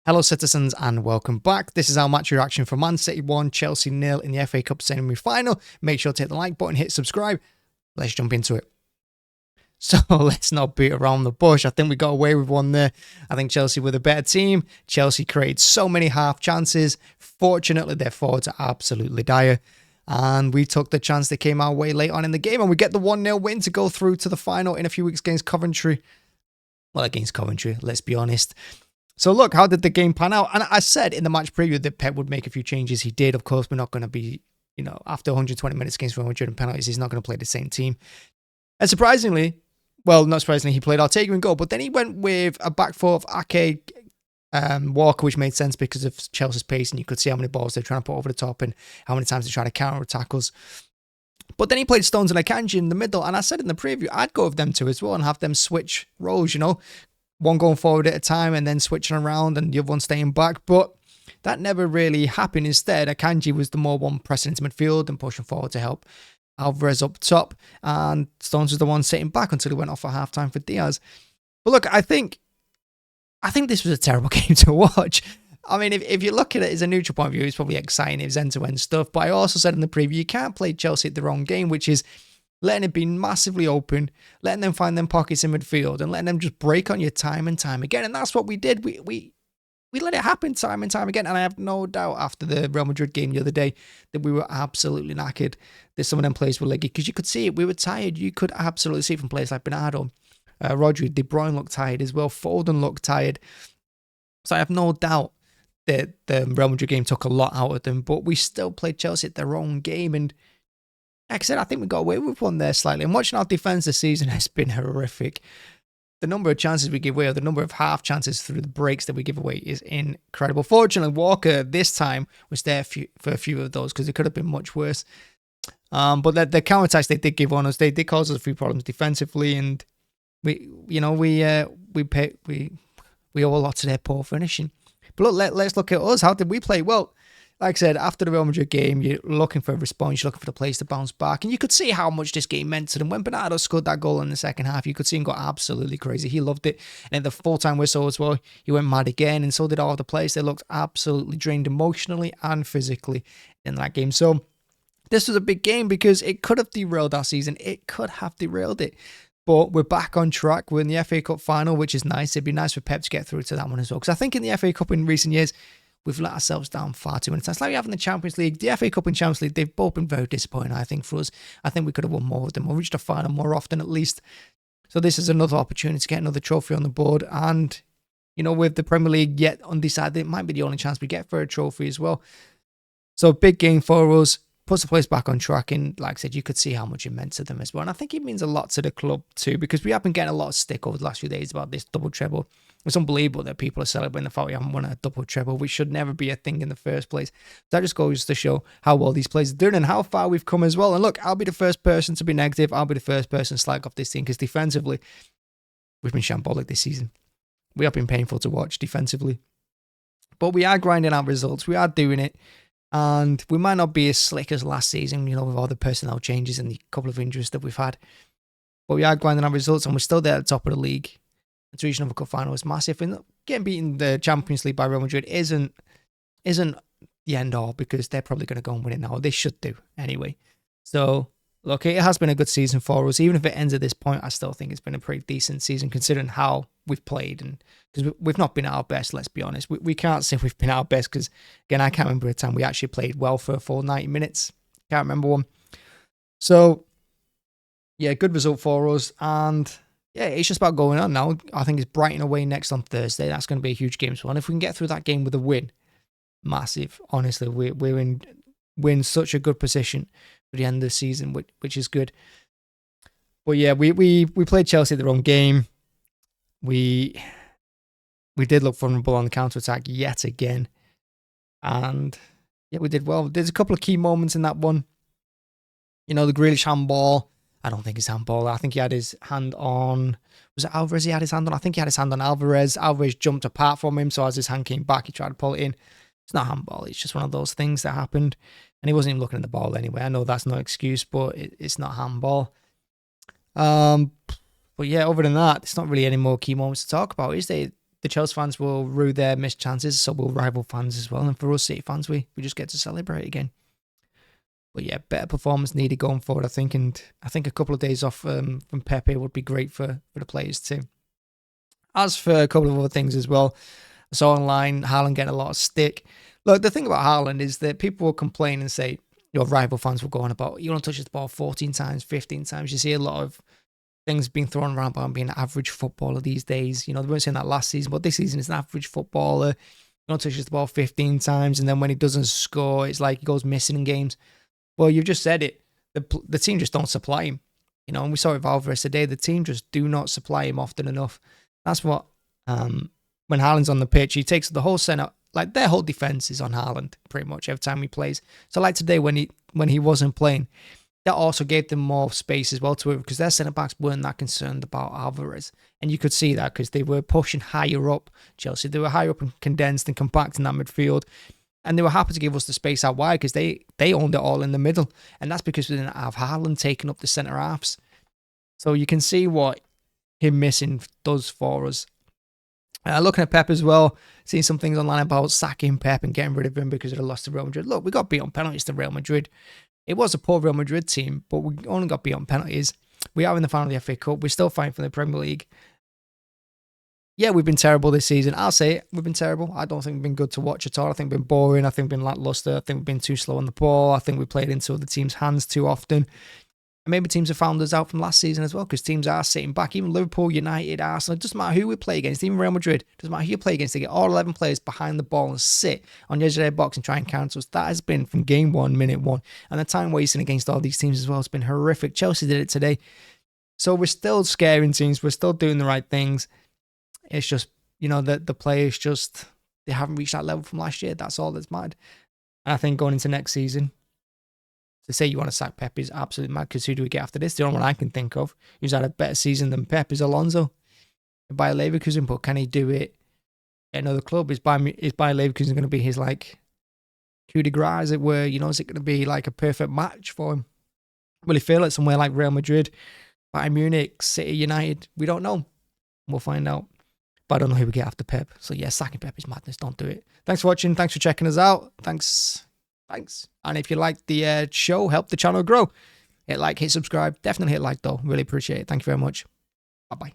Hello citizens and welcome back. This is our match reaction for Man City 1, Chelsea 0 in the FA Cup semi-final. Make sure to hit the like button, hit subscribe. Let's jump into it. So let's not beat around the bush. I think we got away with one there. I think Chelsea were the better team. Chelsea created so many half chances. Fortunately, their forwards are absolutely dire. And we took the chance that came our way late on in the game. And we get the 1-0 win to go through to the final in a few weeks against Coventry. Well, against Coventry, let's be honest. So look, how did the game pan out? And I said in the match preview that Pep would make a few changes. He did. Of course, we're not going to be, after 120 minutes against Real Madrid and penalties, he's not going to play the same team. And surprisingly, well, not surprisingly, he played Ortega in goal, but then he went with a back four of Ake, Walker, which made sense because of Chelsea's pace, and you could see how many balls they're trying to put over the top and how many times they're trying to counter tackles. But then he played Stones and Akanji in the middle, and I said in the preview, I'd go with them two as well and have them switch roles, one going forward at a time and then switching around and the other one staying back. But that never really happened. Instead, Akanji was the more one pressing into midfield and pushing forward to help Alvarez up top. And Stones was the one sitting back until he went off at halftime for Diaz. But look, I think this was a terrible game to watch. I mean, if you look at it as a neutral point of view, it's probably exciting. It was end-to-end stuff. But I also said in the preview, you can't play Chelsea at the wrong game, which is letting it be massively open, letting them find them pockets in midfield, and letting them just break on you time and time again. And that's what we did. We let it happen time and time again. And I have no doubt after the Real Madrid game the other day that we were absolutely knackered, that some of them players were leggy, because you could see it. We were tired. You could absolutely see it from players like Bernardo, Rodri, De Bruyne looked tired as well. Foden looked tired. So I have no doubt that the Real Madrid game took a lot out of them, but we still played Chelsea at their own game. And like I said, I think we got away with one there slightly. And watching our defence this season has been horrific. The number of chances we give away, or the number of half chances through the breaks that we give away, is incredible. Fortunately, Walker this time was there for a few of those, because it could have been much worse. But the counter-attacks they did give on us, they did cause us a few problems defensively, and we owe a lot to their poor finishing. But look, let's look at us. How did we play? Well, like I said, after the Real Madrid game, you're looking for a response, you're looking for the players to bounce back, and you could see how much this game meant to them. When Bernardo scored that goal in the second half, you could see him go absolutely crazy. He loved it. And at the full-time whistle as well, he went mad again, and so did all the players. They looked absolutely drained emotionally and physically in that game. So this was a big game because it could have derailed our season. It could have derailed it. But we're back on track. We're in the FA Cup final, which is nice. It'd be nice for Pep to get through to that one as well. Because I think in the FA Cup in recent years, we've let ourselves down far too many times. Like we have in the Champions League, the FA Cup and Champions League, they've both been very disappointing, I think, for us. I think we could have won more of them, or reached a final more often at least. So this is another opportunity to get another trophy on the board. And, with the Premier League yet undecided, it might be the only chance we get for a trophy as well. So big game for us. Puts the place back on track, and like I said, you could see how much it meant to them as well. And I think it means a lot to the club too, because we have been getting a lot of stick over the last few days about this double treble. It's unbelievable that people are celebrating the fact we haven't won a double treble, which should never be a thing in the first place. That just goes to show how well these players are doing and how far we've come as well. And look, I'll be the first person to be negative. I'll be the first person to slag off this team, because defensively, we've been shambolic this season. We have been painful to watch defensively. But we are grinding out results. We are doing it. And we might not be as slick as last season, with all the personnel changes and the couple of injuries that we've had. But we are grinding our results, and we're still there at the top of the league. And to reach another cup final is massive. And getting beaten in the Champions League by Real Madrid isn't the end all, because they're probably going to go and win it now. They should do anyway. So look, it has been a good season for us. Even if it ends at this point, I still think it's been a pretty decent season considering how we've played, and because we've not been at our best, let's be honest. We can't say we've been at our best, because again, I can't remember a time we actually played well for a full 90 minutes. Can't remember one. So yeah, good result for us, and yeah, it's just about going on now. I think it's Brighton away next on Thursday. That's going to be a huge game as well. And if we can get through that game with a win, massive. Honestly, we're in such a good position for the end of the season, which is good. But yeah, we played Chelsea at the wrong game. We did look vulnerable on the counter-attack yet again. And yeah, we did well. There's a couple of key moments in that one. The Grealish handball. I don't think it's handball. I think he had his hand on... Was it Alvarez he had his hand on? I think he had his hand on Alvarez. Alvarez jumped apart from him, so as his hand came back, he tried to pull it in. It's not handball. It's just one of those things that happened. And he wasn't even looking at the ball anyway. I know that's no excuse, but it's not handball. But yeah, other than that, it's not really any more key moments to talk about, is there? the Chelsea fans will rue their missed chances, so will rival fans as well. And for us City fans, we just get to celebrate again. But yeah, better performance needed going forward, I think. And I think a couple of days off from Pepe would be great for the players too. As for a couple of other things as well, I saw online Haaland getting a lot of stick. Look, the thing about Haaland is that people will complain and say, rival fans will go on about, you don't touch the ball 14 times, 15 times. You see a lot of things being thrown around about being an average footballer these days. They weren't saying that last season, but this season is an average footballer. You don't touch the ball 15 times, and then when he doesn't score, it's like he goes missing in games. Well, you've just said it. The team just don't supply him. And we saw it with Alvarez today. The team just do not supply him often enough. That's what, when Haaland's on the pitch, he takes the whole centre, like their whole defence is on Haaland pretty much every time he plays. So like today when he wasn't playing, that also gave them more space as well to it, because their centre-backs weren't that concerned about Alvarez. And you could see that because they were pushing higher up, Chelsea. They were higher up and condensed and compact in that midfield. And they were happy to give us the space out wide because they owned it all in the middle. And that's because we didn't have Haaland taking up the centre-halves. So you can see what him missing does for us. Looking at Pep as well, seeing some things online about sacking Pep and getting rid of him because of the loss to Real Madrid. Look, we got beat on penalties to Real Madrid. It was a poor Real Madrid team, but we only got beat on penalties. We are in the final of the FA Cup. We're still fighting for the Premier League. Yeah, we've been terrible this season. I'll say it. We've been terrible. I don't think we've been good to watch at all. I think we've been boring. I think we've been lackluster. I think we've been too slow on the ball. I think we played into other teams' hands too often. And maybe teams have found us out from last season as well, because teams are sitting back. Even Liverpool, United, Arsenal, it doesn't matter who we play against, even Real Madrid, it doesn't matter who you play against, they get all 11 players behind the ball and sit on the edge of their box and try and counter us. That has been from game one, minute one. And the time wasting against all these teams as well has been horrific. Chelsea did it today. So we're still scaring teams. We're still doing the right things. It's just, the players just, they haven't reached that level from last year. That's all that's mad. And I think going into next season, to say you want to sack Pep is absolutely mad, because who do we get after this? The only one I can think of who's had a better season than Pep is Alonso by Leverkusen, but can he do it at another club? Is Bayer Leverkusen going to be his coup de grace, as it were? Is it going to be like a perfect match for him? Will he feel it somewhere like Real Madrid, Bayern Munich, City, United? We don't know. We'll find out. But I don't know who we get after Pep. So yeah, sacking Pep is madness. Don't do it. Thanks for watching. Thanks for checking us out. Thanks. And if you like the show, help the channel grow. Hit like, hit subscribe. Definitely hit like though. Really appreciate it. Thank you very much. Bye-bye.